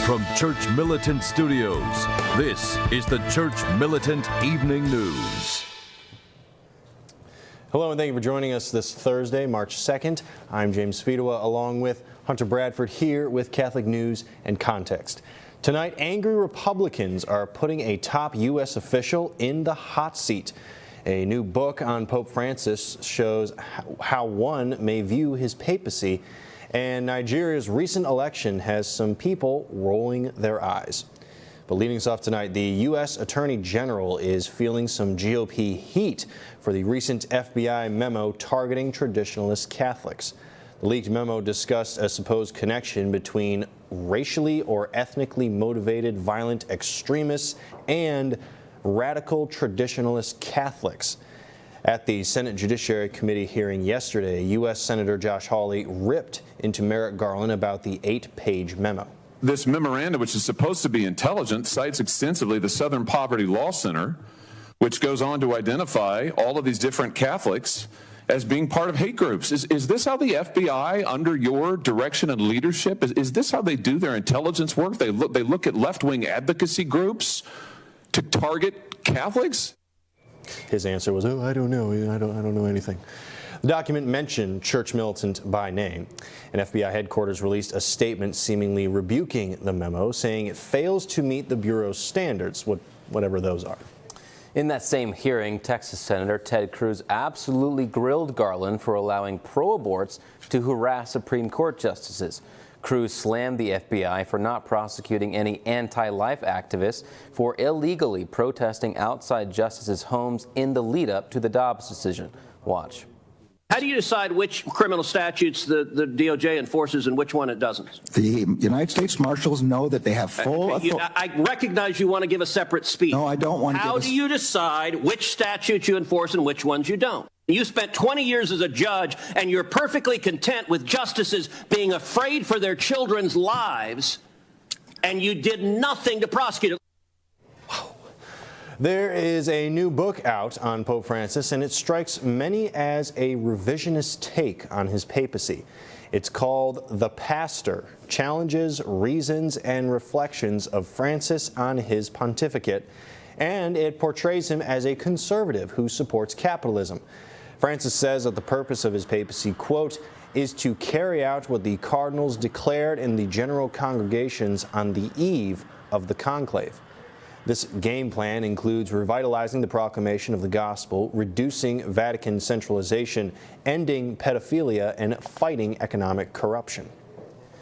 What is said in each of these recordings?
From Church Militant Studios, this is the Church Militant Evening News. Hello and thank you for joining us this Thursday, March 2nd. I'm James Fedewa along with Hunter Bradford here with Catholic News and Context. Tonight, angry Republicans are putting a top U.S. official in the hot seat. A new book on Pope Francis shows how one may view his papacy, and Nigeria's recent election has some people rolling their eyes. But leading us off tonight, the U.S. Attorney General is feeling some GOP heat for the recent FBI memo targeting traditionalist Catholics. The leaked memo discussed a supposed connection between racially or ethnically motivated violent extremists and radical traditionalist Catholics. At the Senate Judiciary Committee hearing yesterday, U.S. Senator Josh Hawley ripped into Merrick Garland about the 8-page memo. This memorandum, which is supposed to be intelligent, cites extensively the Southern Poverty Law Center, which goes on to identify all of these different Catholics as being part of hate groups. Is this how the FBI, under your direction and leadership, is this how they do their intelligence work? They look at left-wing advocacy groups to target Catholics? His answer was, "Oh, I don't know. I don't know anything." The document mentioned Church Militant by name, and FBI headquarters released a statement seemingly rebuking the memo, saying it fails to meet the Bureau's standards, whatever those are. In that same hearing, Texas Senator Ted Cruz absolutely grilled Garland for allowing pro-aborts to harass Supreme Court justices. Cruz slammed the FBI for not prosecuting any anti-life activists for illegally protesting outside justices' homes in the lead-up to the Dobbs decision. Watch. How do you decide which criminal statutes the DOJ enforces and which one it doesn't? The United States Marshals know that they have full authority. I recognize you want to give a separate speech. No, I don't want to. How do you decide which statutes you enforce and which ones you don't? You spent 20 years as a judge, and you're perfectly content with justices being afraid for their children's lives, and you did nothing to prosecute it. There is a new book out on Pope Francis, and it strikes many as a revisionist take on his papacy. It's called The Pastor: Challenges, Reasons, and Reflections of Francis on His Pontificate, and it portrays him as a conservative who supports capitalism. Francis says that the purpose of his papacy, quote, is to carry out what the cardinals declared in the general congregations on the eve of the conclave. This game plan includes revitalizing the proclamation of the gospel, reducing Vatican centralization, ending pedophilia, and fighting economic corruption.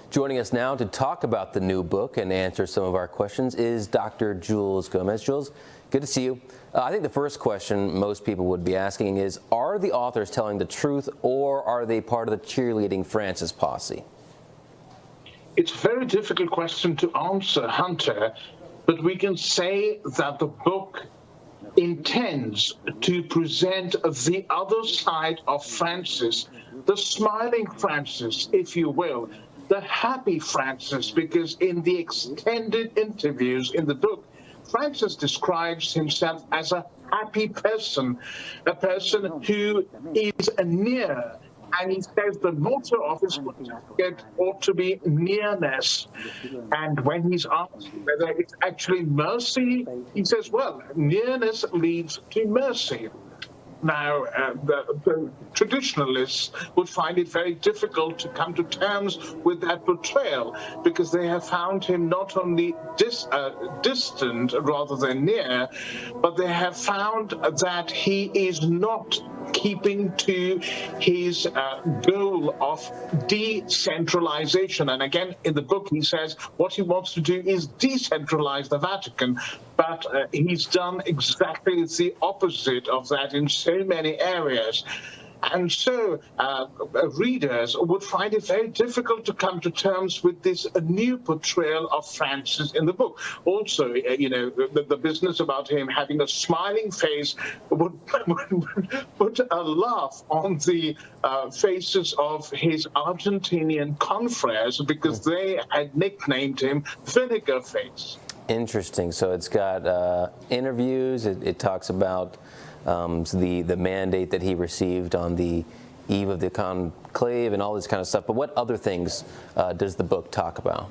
Joining us now to talk about the new book and answer some of our questions is Dr. Jules Gomez. Jules, good to see you. I think the first question most people would be asking is, are the authors telling the truth, or are they part of the cheerleading Francis posse? It's a very difficult question to answer, Hunter, but we can say that the book intends to present the other side of Francis, the smiling Francis, if you will, the happy Francis, because in the extended interviews in the book, Francis describes himself as a happy person, a person who is near. And he says the motto of his pontificate ought to be nearness. And when he's asked whether it's actually mercy, he says, well, nearness leads to mercy. Now, the traditionalists would find it very difficult to come to terms with that portrayal, because they have found him not only distant rather than near, but they have found that he is not keeping to his goal of decentralization. And again, in the book, he says what he wants to do is decentralize the Vatican, but he's done exactly the opposite of that in so many areas. And so readers would find it very difficult to come to terms with this new portrayal of Francis in the book. Also, the business about him having a smiling face would put a laugh on the faces of his Argentinian confreres, because they had nicknamed him Vinegar Face. Interesting. So it's got interviews. It talks about the mandate that he received on the eve of the conclave and all this kind of stuff. But what other things does the book talk about?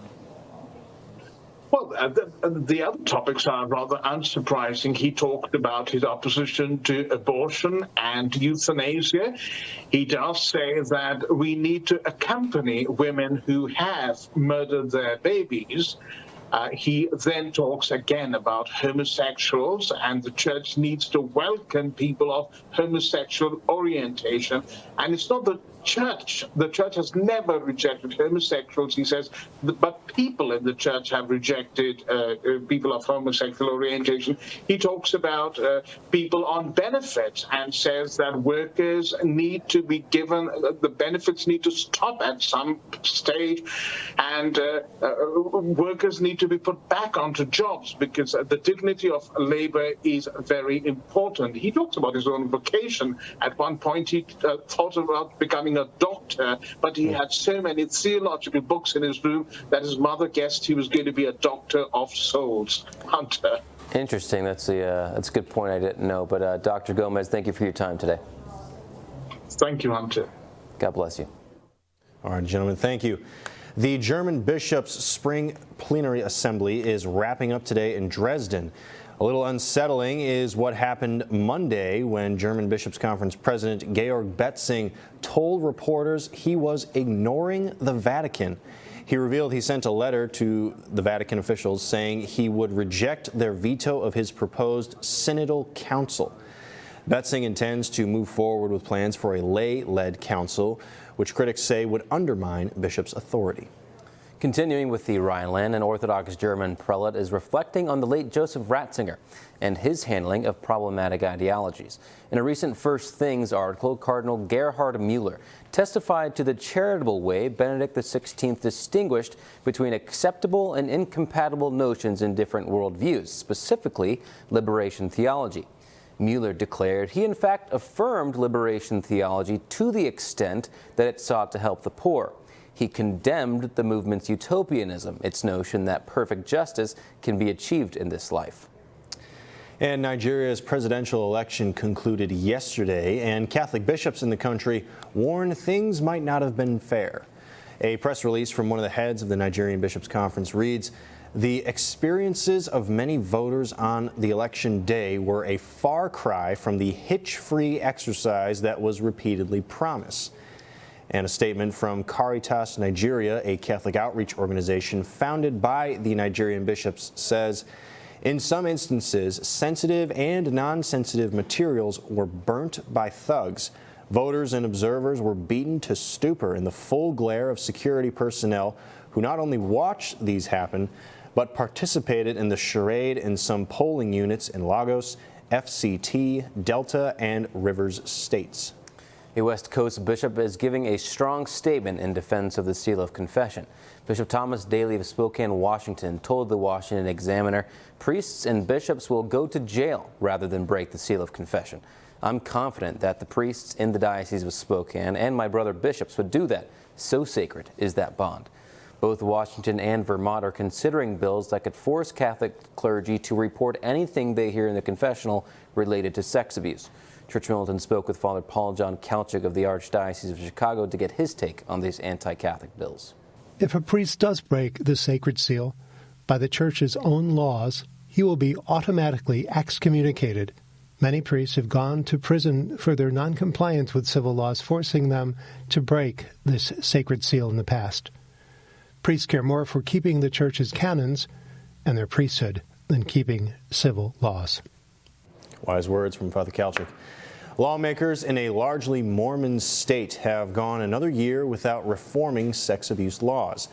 The other topics are rather unsurprising. He talked about his opposition to abortion and euthanasia. He does say that we need to accompany women who have murdered their babies. He then talks again about homosexuals, and the church needs to welcome people of homosexual orientation. And it's not the church. The church has never rejected homosexuals, he says, but people in the church have rejected people of homosexual orientation. He talks about people on benefits and says that workers need to be given, the benefits need to stop at some stage, and workers need to be put back onto jobs because the dignity of labor is very important. He talks about his own vocation. At one point, he thought about becoming a doctor, but he had so many theological books in his room that his mother guessed he was going to be a doctor of souls. Hunter. Interesting. That's a good point I didn't know. But Dr. Gomez, thank you for your time today. Thank you, Hunter. God bless you. All right, gentlemen, thank you. The German bishops' spring plenary assembly is wrapping up today in Dresden. A little unsettling is what happened Monday when German Bishops' Conference President Georg Betzing told reporters he was ignoring the Vatican. He revealed he sent a letter to the Vatican officials saying he would reject their veto of his proposed synodal council. Betzing intends to move forward with plans for a lay-led council, which critics say would undermine bishops' authority. Continuing with the Rhineland, an Orthodox German prelate is reflecting on the late Joseph Ratzinger and his handling of problematic ideologies. In a recent First Things article, Cardinal Gerhard Müller testified to the charitable way Benedict XVI distinguished between acceptable and incompatible notions in different worldviews, specifically liberation theology. Müller declared he in fact affirmed liberation theology to the extent that it sought to help the poor. He condemned the movement's utopianism, its notion that perfect justice can be achieved in this life. And Nigeria's presidential election concluded yesterday, and Catholic bishops in the country warned things might not have been fair. A press release from one of the heads of the Nigerian Bishops' Conference reads, "The experiences of many voters on the election day were a far cry from the hitch-free exercise that was repeatedly promised." And a statement from Caritas Nigeria, a Catholic outreach organization founded by the Nigerian bishops, says, "In some instances, sensitive and non-sensitive materials were burnt by thugs. Voters and observers were beaten to stupor in the full glare of security personnel who not only watched these happen, but participated in the charade in some polling units in Lagos, FCT, Delta, and Rivers states." A West Coast bishop is giving a strong statement in defense of the seal of confession. Bishop Thomas Daly of Spokane, Washington, told the Washington Examiner, "Priests and bishops will go to jail rather than break the seal of confession. I'm confident that the priests in the Diocese of Spokane and my brother bishops would do that. So sacred is that bond." Both Washington and Vermont are considering bills that could force Catholic clergy to report anything they hear in the confessional related to sex abuse. Church Militant spoke with Father Paul John Kalchik of the Archdiocese of Chicago to get his take on these anti-Catholic bills. If a priest does break the sacred seal by the Church's own laws, he will be automatically excommunicated. Many priests have gone to prison for their noncompliance with civil laws, forcing them to break this sacred seal in the past. Priests care more for keeping the Church's canons and their priesthood than keeping civil laws. Wise words from Father Kalchik. Lawmakers in a largely Mormon state have gone another year without reforming sex abuse laws.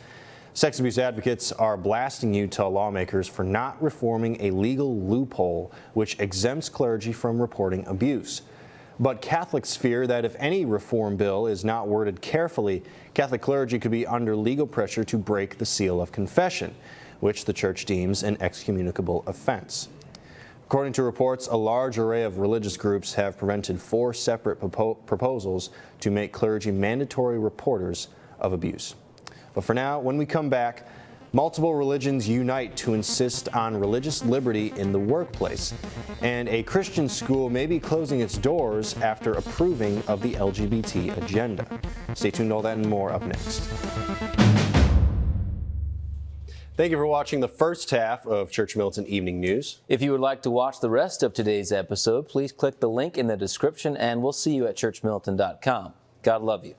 Sex abuse advocates are blasting Utah lawmakers for not reforming a legal loophole which exempts clergy from reporting abuse. But Catholics fear that if any reform bill is not worded carefully, Catholic clergy could be under legal pressure to break the seal of confession, which the Church deems an excommunicable offense. According to reports, a large array of religious groups have presented 4 separate proposals to make clergy mandatory reporters of abuse. But for now, when we come back, multiple religions unite to insist on religious liberty in the workplace. And a Christian school may be closing its doors after approving of the LGBT agenda. Stay tuned, all that and more up next. Thank you for watching the first half of Church Militant Evening News. If you would like to watch the rest of today's episode, please click the link in the description, and we'll see you at churchmilitant.com. God love you.